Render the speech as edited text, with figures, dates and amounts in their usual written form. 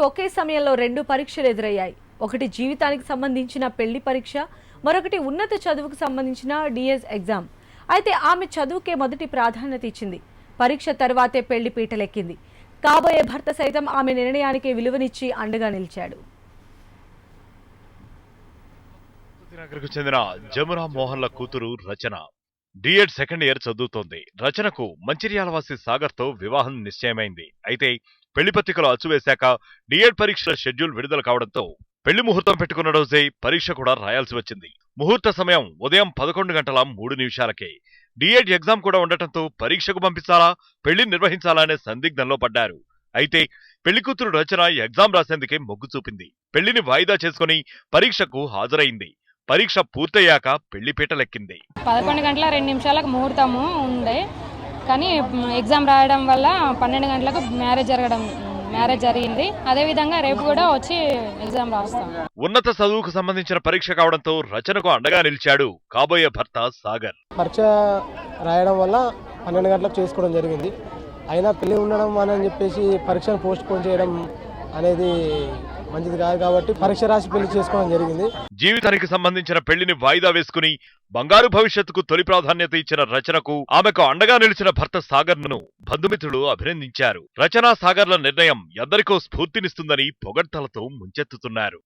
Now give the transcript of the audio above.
ఒకే సమయంలో 2 పరీక్షలు ఎదురయ్యాయి. ఒకటి జీవితానికి సంబంధించిన పెళ్లి పరీక్ష, మరొకటి ఉన్నత చదువుకు సంబంధించిన డిఎస్ ఎగ్జామ్. అయితే ఆమె చదువుకే మొదటి ప్రాధాన్యత ఇచ్చింది. పరీక్ష తర్వాతే పెళ్లి పీటలెక్కింది. కాబోయే భర్త సైతం ఆమె నిర్ణయానికి విలువనిచ్చి అండగా నిలిచాడు. నగర్కు చెందిన జమునా మోహన్ల కూతురు రచన డిఎడ్ సెకండ్ ఇయర్ చదువుతోంది. రచనకు మంచిర్యాలవాసి సాగర్ తో వివాహం నిశ్చయమైంది. అయితే పెళ్లి పత్రికలు అచ్చువేశాక డిఎడ్ పరీక్షల షెడ్యూల్ విడుదల కావడంతో పెళ్లి ముహూర్తం పెట్టుకున్న రోజే పరీక్ష కూడా రాయాల్సి వచ్చింది. ముహూర్త సమయం ఉదయం 11:03 డిఎడ్ ఎగ్జామ్ కూడా ఉండటంతో పరీక్షకు పంపించాలా, పెళ్లి నిర్వహించాలా అనే సందిగ్ధంలో పడ్డారు. అయితే పెళ్లికూతురు రచన ఎగ్జామ్ రాసేందుకే మొగ్గు చూపింది. పెళ్లిని వాయిదా చేసుకుని పరీక్షకు హాజరైంది. పరీక్ష పూర్తయ్యాక పెళ్లిపీటలెక్కింది. 11:02 ముహూర్తము ఉండే, కానీ ఎగ్జామ్ రాయడం వల్ల 12 గంటలకు మ్యారేజ్ జరిగింది. అదేవిధంగా రేపు కూడా వచ్చి ఎగ్జామ్ రాస్తాం. ఉన్నత చదువుకు సంబంధించిన పరీక్ష కావడంతో రచనకు అండగా నిలిచాడు కాబోయే భర్త సాగర్. పరీక్ష రాయడం వల్ల 12 గంటలకు చేసుకోవడం జరిగింది. అయినా పెళ్లి ఉండడం అని చెప్పేసి పరీక్షను పోస్ట్ పోన్ చేయడం అనేది మంచిది కాదు కాబట్టి పరీక్ష రాసి పెళ్లి చేసుకోవడం జరిగింది. జీవితానికి సంబంధించిన పెళ్లిని వాయిదా వేసుకుని బంగారు భవిష్యత్తుకు తొలి ప్రాధాన్యత ఇచ్చిన రచనకు ఆమెకు అండగా నిలిచిన భర్త సాగర్ ను బంధుమిత్రులు అభినందించారు. రచనా సాగర్ల నిర్ణయం ఎందరికో స్ఫూర్తినిస్తుందని పొగడ్తలతో ముంచెత్తుతున్నారు.